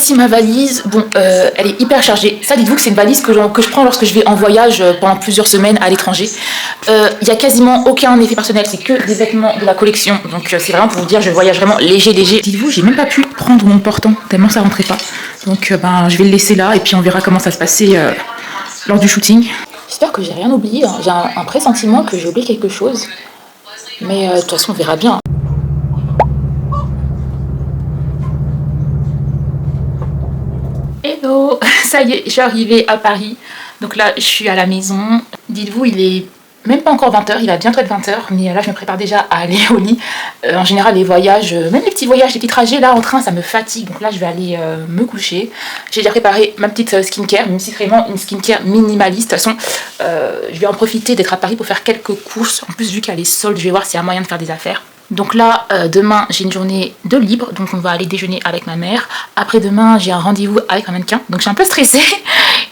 voici ma valise. Bon, elle est hyper chargée. Ça, dites-vous que c'est une valise que je prends lorsque je vais en voyage pendant plusieurs semaines à l'étranger. Il y a quasiment aucun effet personnel, c'est que des vêtements de la collection. Donc c'est vraiment pour vous dire, je voyage vraiment léger. Dites-vous, j'ai même pas pu prendre mon portant tellement ça rentrait pas. Donc je vais le laisser là et puis on verra comment ça se passait lors du shooting. J'espère que j'ai rien oublié. J'ai un pressentiment que j'ai oublié quelque chose. Mais de toute façon, on verra bien. Hello, ça y est, je suis arrivée à Paris. Donc là, je suis à la maison. Dites-vous, il est même pas encore 20h, il va bientôt être 20h. Mais là, je me prépare déjà à aller au lit. En général, les voyages, même les petits voyages, les petits trajets, là, en train, ça me fatigue. Donc là, je vais aller me coucher. J'ai déjà préparé ma petite skincare, même si c'est vraiment une skincare minimaliste. De toute façon, je vais en profiter d'être à Paris pour faire quelques courses. En plus, vu qu'il y a les soldes, je vais voir s'il y a moyen de faire des affaires. Donc là, demain, j'ai une journée de libre, donc on va aller déjeuner avec ma mère. Après-demain, j'ai un rendez-vous avec un mannequin, donc je suis un peu stressée.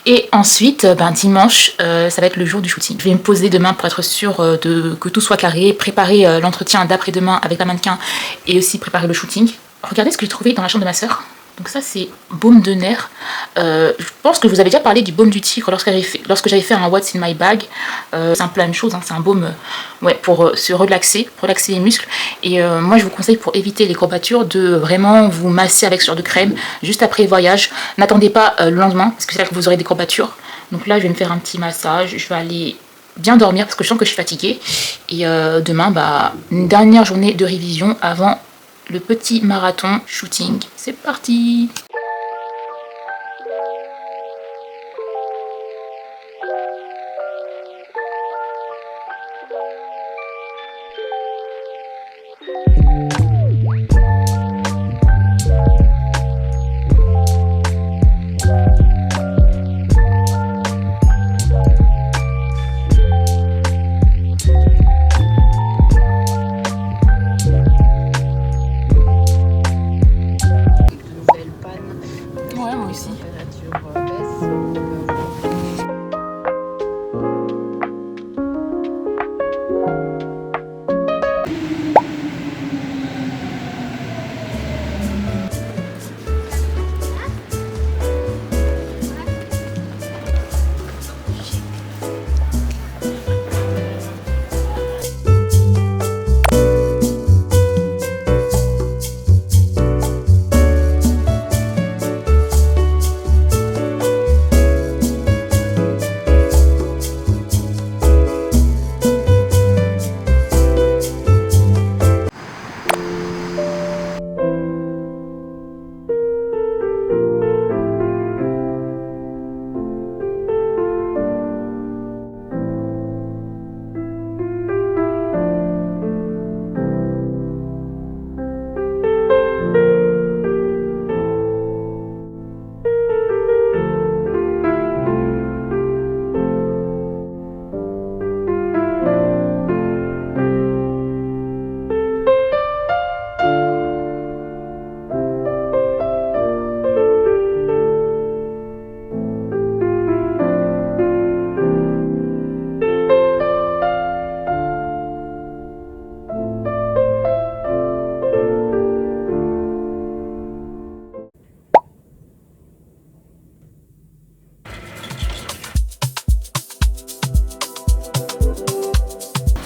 Et ensuite, dimanche, ça va être le jour du shooting. Je vais me poser demain pour être sûre que tout soit carré, préparer l'entretien d'après-demain avec la mannequin et aussi préparer le shooting. Regardez ce que j'ai trouvé dans la chambre de ma sœur. Donc ça, c'est baume de nerfs. Je pense que je vous avais déjà parlé du baume du tigre lorsque j'avais fait un What's in my bag. C'est un plein de choses, hein. C'est un baume pour se relaxer les muscles. Et moi, je vous conseille pour éviter les courbatures de vraiment vous masser avec ce genre de crème juste après le voyage. N'attendez pas le lendemain parce que c'est là que vous aurez des courbatures. Donc là, je vais me faire un petit massage. Je vais aller bien dormir parce que je sens que je suis fatiguée. Et demain, une dernière journée de révision avant le petit marathon shooting. C'est parti!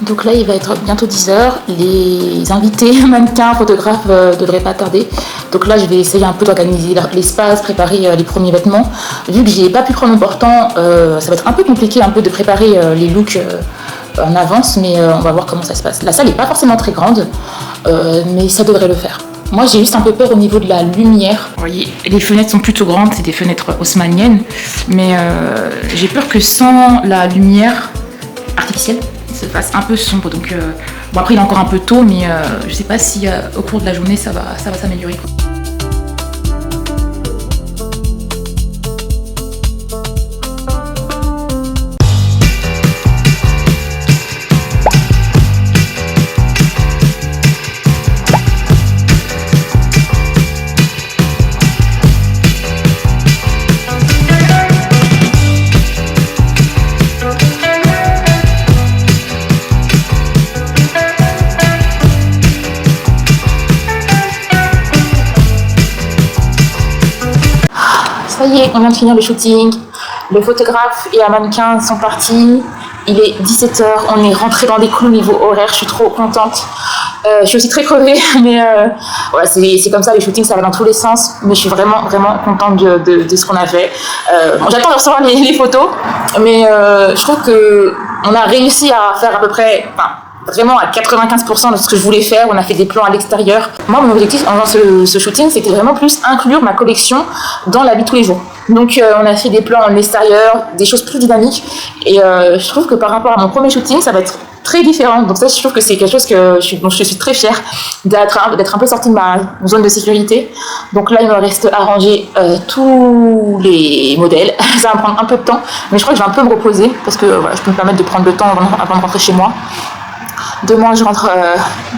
Donc là, il va être bientôt 10h. Les invités, mannequins, photographes devraient pas tarder. Donc là, je vais essayer un peu d'organiser l'espace, préparer les premiers vêtements. Vu que j'ai pas pu prendre mon portant, ça va être un peu compliqué de préparer les looks en avance, mais on va voir comment ça se passe. La salle n'est pas forcément très grande, mais ça devrait le faire. Moi, j'ai juste un peu peur au niveau de la lumière. Vous voyez, les fenêtres sont plutôt grandes, c'est des fenêtres haussmanniennes, mais j'ai peur que sans la lumière artificielle, se fasse un peu sombre. Donc bon, après il est encore un peu tôt, mais je sais pas si au cours de la journée ça va s'améliorer. Ça y est, on vient de finir le shooting. Le photographe et la mannequin sont partis. Il est 17h, on est rentré dans des clous niveau horaire, je suis trop contente. Je suis aussi très crevée, mais ouais, c'est comme ça, les shootings ça va dans tous les sens, mais je suis vraiment contente de ce qu'on a fait. Bon, j'attends de recevoir les photos, mais je trouve qu'on a réussi à faire à peu près, vraiment à 95% de ce que je voulais faire. On a fait des plans à l'extérieur. Moi, mon objectif en faisant ce shooting, c'était vraiment plus inclure ma collection dans la vie de tous les jours. Donc, on a fait des plans à l'extérieur, des choses plus dynamiques. Et je trouve que par rapport à mon premier shooting, ça va être très différent. Donc ça, je trouve que c'est quelque chose dont je suis très fière d'être un peu sortie de ma zone de sécurité. Donc là, il me reste à ranger tous les modèles. Ça va me prendre un peu de temps, mais je crois que je vais un peu me reposer parce que voilà, je peux me permettre de prendre le temps avant de rentrer chez moi. Demain, je rentre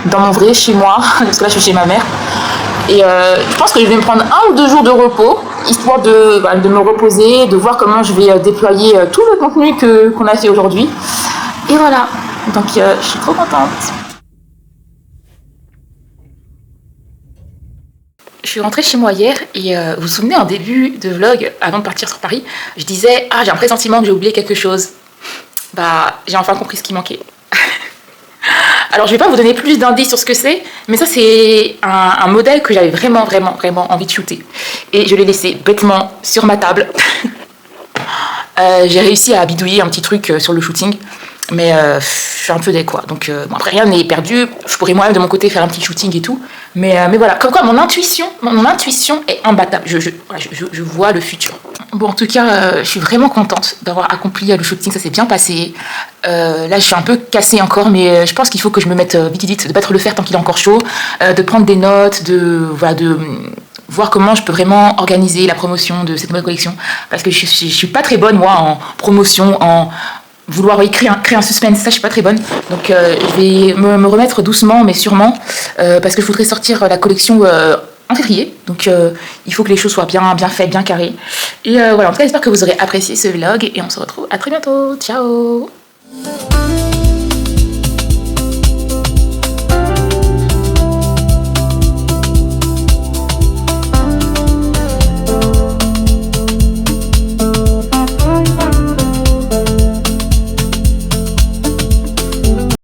dans mon vrai chez moi, parce que là, je suis chez ma mère. Et je pense que je vais me prendre 1 ou 2 jours de repos, histoire de me reposer, de voir comment je vais déployer tout le contenu qu'on a fait aujourd'hui. Et voilà, donc je suis trop contente. Je suis rentrée chez moi hier et vous vous souvenez en début de vlog, avant de partir sur Paris, je disais « Ah, j'ai un pressentiment que j'ai oublié quelque chose ». Bah, j'ai enfin compris ce qui manquait. Alors, je vais pas vous donner plus d'indices sur ce que c'est, mais ça, c'est un modèle que j'avais vraiment envie de shooter. Et je l'ai laissé bêtement sur ma table. J'ai réussi à bidouiller un petit truc sur le shooting, mais je suis un peu déçue, quoi. Donc, bon, après, rien n'est perdu. Je pourrais moi-même, de mon côté, faire un petit shooting et tout. Mais voilà, comme quoi, mon intuition est imbattable. Je vois le futur. Bon, en tout cas, je suis vraiment contente d'avoir accompli le shooting, ça s'est bien passé. Là, je suis un peu cassée encore, mais je pense qu'il faut que je me mette vite, de battre le fer tant qu'il est encore chaud, de prendre des notes, de voir comment je peux vraiment organiser la promotion de cette nouvelle collection. Parce que je suis pas très bonne, moi, en promotion, en vouloir créer un suspense, ça je suis pas très bonne. Donc je vais me remettre doucement mais sûrement, parce que je voudrais sortir la collection en février. Donc il faut que les choses soient bien faites, bien carrées. Et voilà, en tout cas j'espère que vous aurez apprécié ce vlog et on se retrouve à très bientôt. Ciao.